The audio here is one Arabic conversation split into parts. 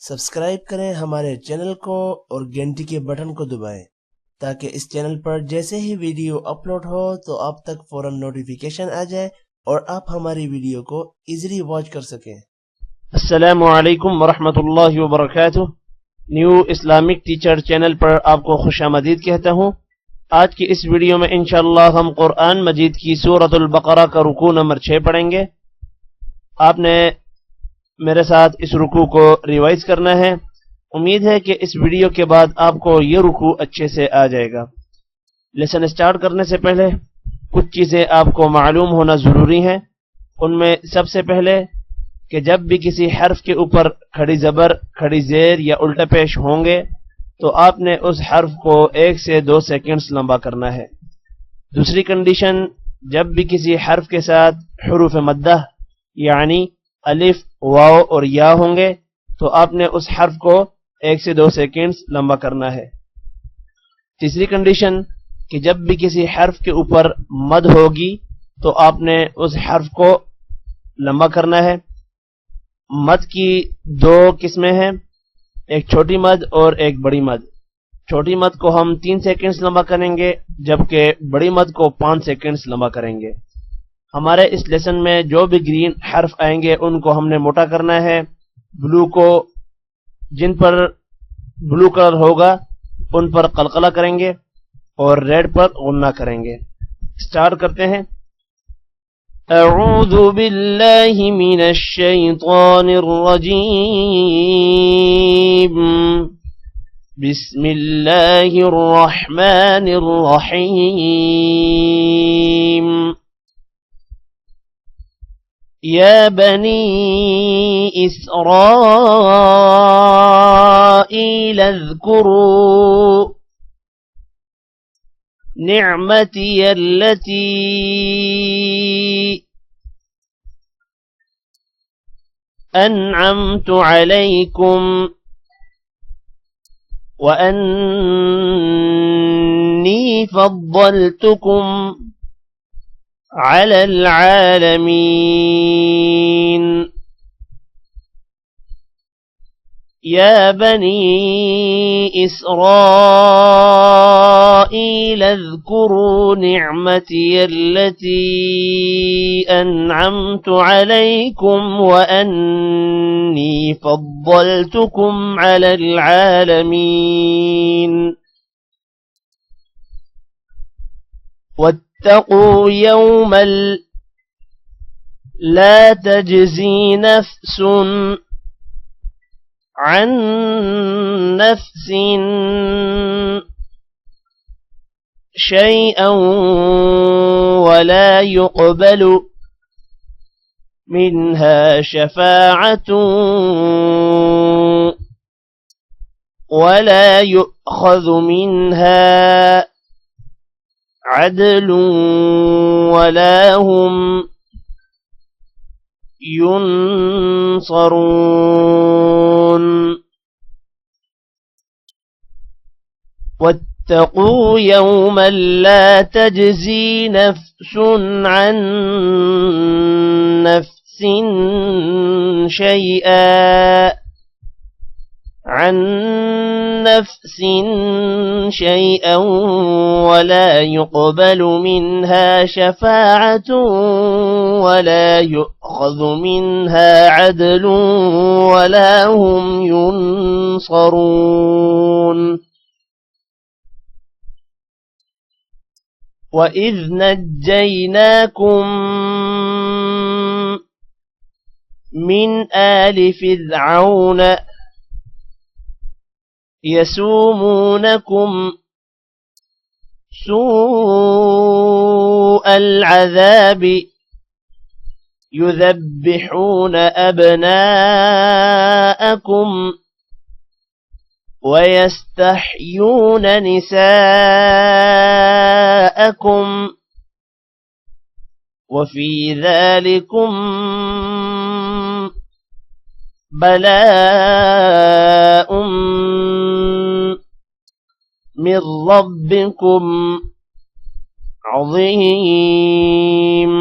सब्सक्राइब करें हमारे चैनल को और घंटी के बटन को दबाएं ताकि इस चैनल पर जैसे ही वीडियो अपलोड हो तो आप तक फौरन नोटिफिकेशन आ जाए और आप हमारी वीडियो को इजीली वॉच कर सकें। अस्सलामु अलैकुम वरहमतुल्लाहि वबरकातुह। न्यू इस्लामिक टीचर चैनल पर आपको खुशामदीद कहता हूँ। आज की इस वीडियो में इंशाअल्लाह हम कुरान मजीद की सूरतुल बकरा का रुकू नंबर 6 पढ़ेंगे। आपने मेरे साथ इस रुकू को रिवाइज करना है। उम्मीद है कि इस वीडियो के बाद आपको ये रुकू अच्छे से आ जाएगा। लेसन स्टार्ट करने से पहले कुछ चीज़ें आपको मालूम होना ज़रूरी है। उनमें सबसे पहले कि जब भी किसी हर्फ के ऊपर खड़ी ज़बर, खड़ी ज़ेर या उल्टा पेश होंगे तो आपने उस हर्फ को 1 से 2 सेकंड्स लंबा करना है। दूसरी कंडीशन, जब भी किसी हर्फ के साथ हुरूफ मद्दा यानी अलिफ, वाव और या होंगे तो आपने उस हर्फ को 1 से 2 सेकंड्स लंबा करना है। तीसरी कंडीशन कि जब भी किसी हर्फ के ऊपर मद होगी तो आपने उस हर्फ को लंबा करना है। मद की 2 किस्में हैं, एक छोटी मद और एक बड़ी मद। छोटी मद को हम 3 सेकंड्स लंबा करेंगे जबकि बड़ी मद को 5 सेकंड्स लंबा करेंगे। हमारे इस लेसन में जो भी ग्रीन हर्फ आएंगे उनको हमने मोटा करना है। ब्लू को, जिन पर ब्लू कलर होगा उन पर कलकला करेंगे और रेड पर गुन्ना करेंगे। स्टार्ट करते हैं। अऊज़ु बिल्लाहि मिनश शैतानिर रजीम। बिस्मिल्लाहिर रहमानिर रहीम। या बनी इस्राईल अज़्कुरू निअमती अल्लती अन्अमतु अलैकुम व अन्नी फद्दलतुकुम अलल आलमीन। या बनी इस्राईल अज़्कुरू निअमती अल्लती अन्अमतु अलैकुम व अन्नी फद्दलतुकुम अलल आलमीन। वत्तक़ू यौमन ला तजज़ी नफ्सुन عن نفس شيئا ولا يقبل منها شفاعة ولا يؤخذ منها عدل ولا هم ينصرون। واتقوا يوما لا تجزي نفس عن نفس شيئا ولا يقبل منها شفاعة ولا يؤخذ منها عدل ولا هم ينصرون। وإذ نجيناكم من آل فرعون يسومونكم سوء العذاب يذبحون أبناءكم ويستحيون نساءكم وفي ذلكم بلاء من ربكم عظيم.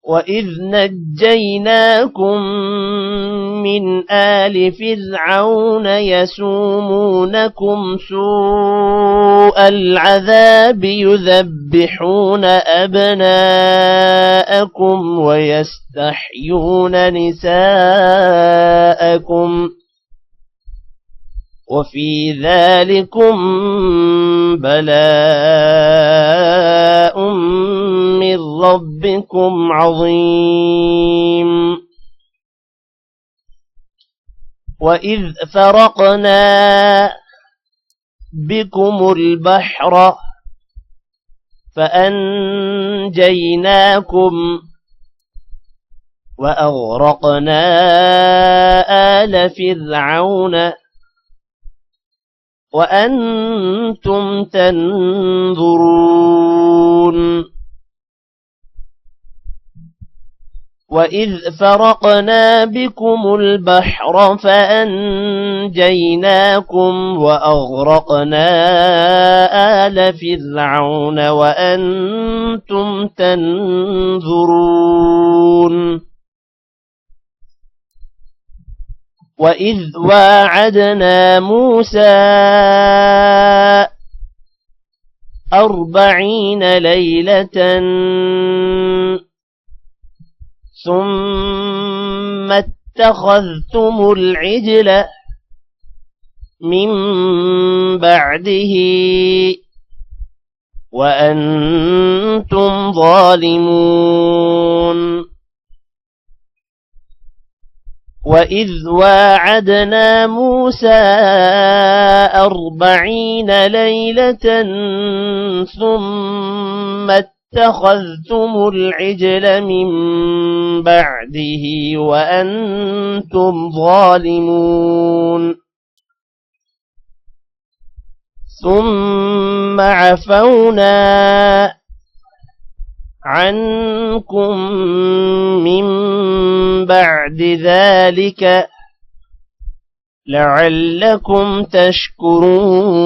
وإذ نجيناكم من آل فرعون يسومونكم سوء العذاب يذبحون أبناءكم ويستحيون نساءكم وفي ذلكم بلاء من ربكم عظيم وإذ فرقنا بكم البحر فأنجيناكم وأغرقنا آل فرعون وأنتم تنظرون وإذ فرقنا بكم البحر فأنجيناكم وأغرقنا آل فرعون وأنتم تنظرون وإذ واعدنا موسى 40 ليلة ثم اتخذتم العجل من بعده وأنتم ظالمون وإذ واعدنا موسى 40 ليلة ثم اتخذتم العجل من بعده وأنتم ظالمون ثم عفونا عنكم من بعد ذلك لعلكم تشكرون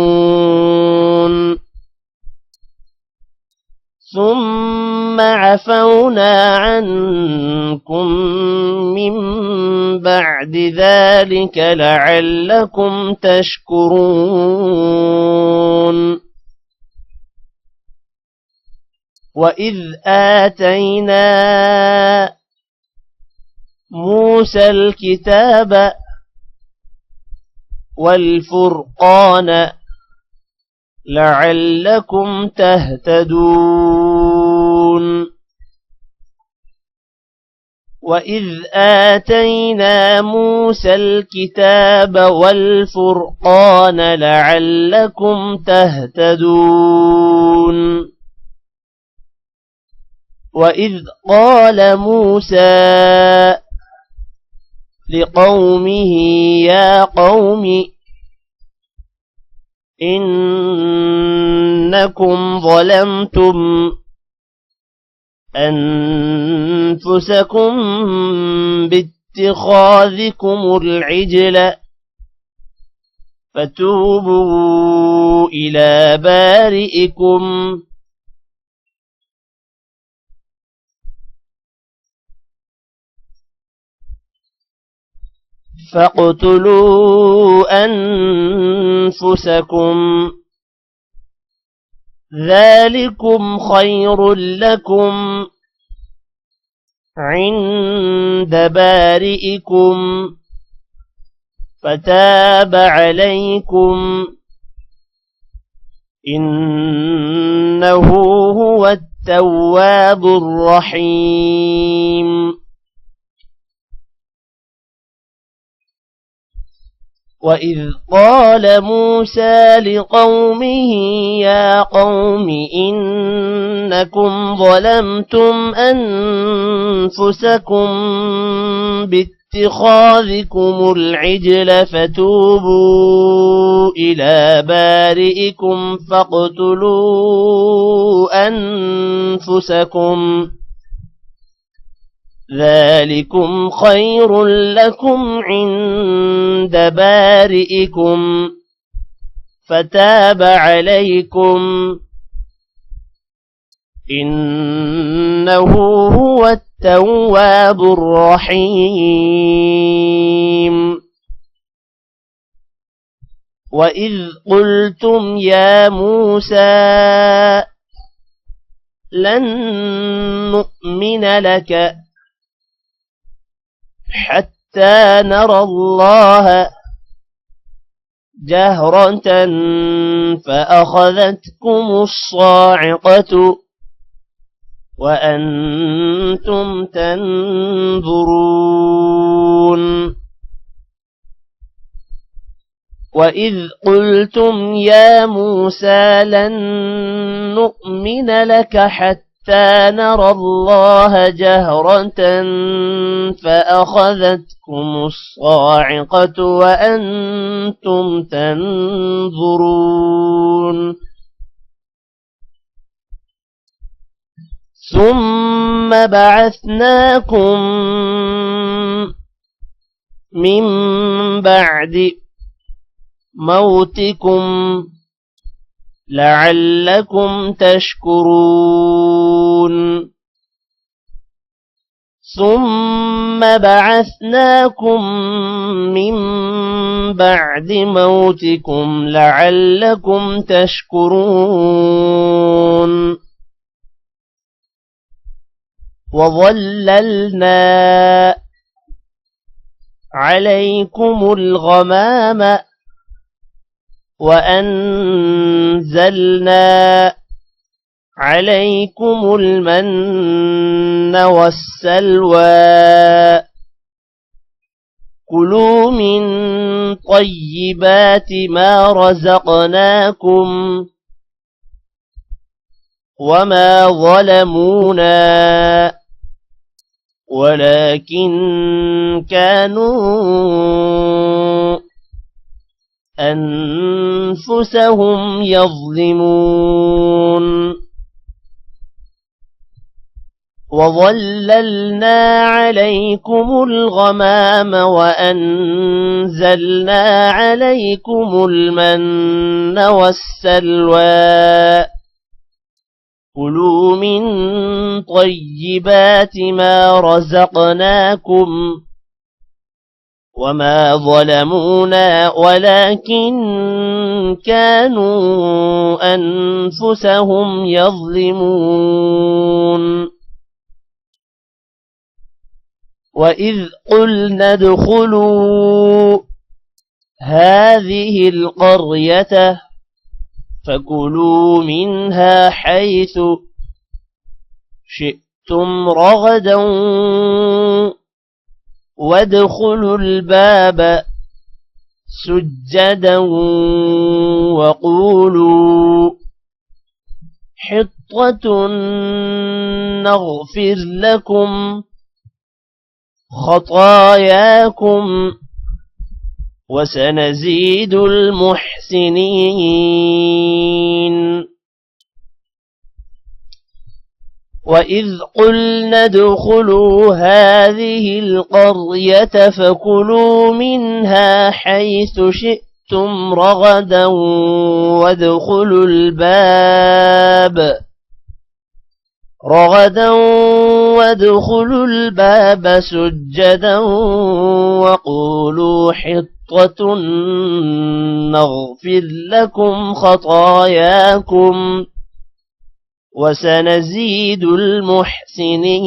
ثم عفونا عنكم من بعد ذلك لعلكم تشكرون وإذ آتينا موسى الكتاب والفرقان لعلكم تهتدون وإذ آتينا موسى الكتاب والفرقان لعلكم تهتدون وإذ قال موسى لقومه يا قوم إنكم ظلمتم أنفسكم باتخاذكم العجل فتوبوا إلى بارئكم فاقتلوا أنفسكم ذلكم خير لكم عند بارئكم فتاب عليكم إنه هو التواب الرحيم وإذ قال موسى لقومه يا قوم إنكم ظلمتم أنفسكم باتخاذكم العجل فتوبوا إلى بارئكم فاقتلوا أنفسكم ذلكم خير لكم عند بارئكم فتاب عليكم إنه هو التواب الرحيم وإذ قلتم يا موسى لن نؤمن لك حتى نرى الله جهرة فأخذتكم الصاعقة وأنتم تنظرون وإذ قلتم يا موسى لن نؤمن لك حتى نرى الله جهرة فأخذتكم الصاعقة وأنتم تنظرون ثم بعثناكم من بعد موتكم لعلكم تشكرون ثم بعثناكم من بعد موتكم لعلكم تشكرون وظللنا عليكم الغمام وأنزلنا عليكم المن والسلوى كلوا من طيبات ما رزقناكم وما ظلمونا ولكن كانوا أنفسهم يظلمون وظللنا عليكم الغمام وأنزلنا عليكم المن والسلوى كلوا من طيبات ما رزقناكم وما ظلمونا ولكن كانوا أنفسهم يظلمون وإذ قلنا ادخلوا هذه القرية فكلوا منها حيث شئتم رغدا وادخلوا الباب سجدا وقولوا حطة نغفر لكم خطاياكم وسنزيد المحسنين وإذ قلنا ادخلوا هذه القرية فكلوا منها حيث شئتم رغدا وادخلوا الباب سجدا وقولوا حطة نغفر لكم خطاياكم وسنزيد المحسنين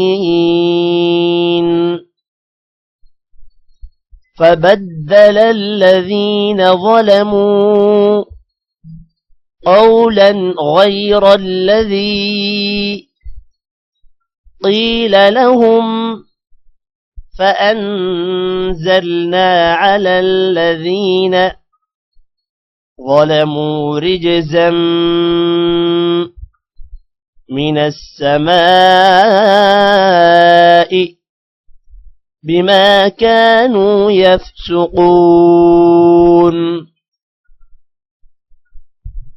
فبدل الذين ظلموا قولا غير الذي قيل لهم فأنزلنا على الذين ظلموا رجزا من السماء بما كانوا يفسقون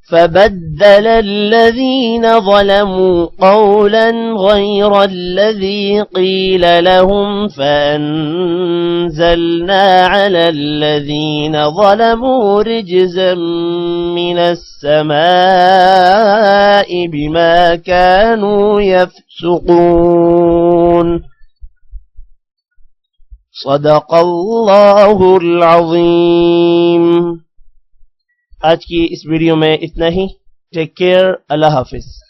فبدل الذين ظلموا قولا غير الذي قيل لهم فأنزلنا على الذين ظلموا رجزا من السماء بما كانوا يفسقون صدق اللہ العظیم۔ آج کی اس ویڈیو میں اتنا ہی۔ ٹیک کیئر، اللہ حافظ۔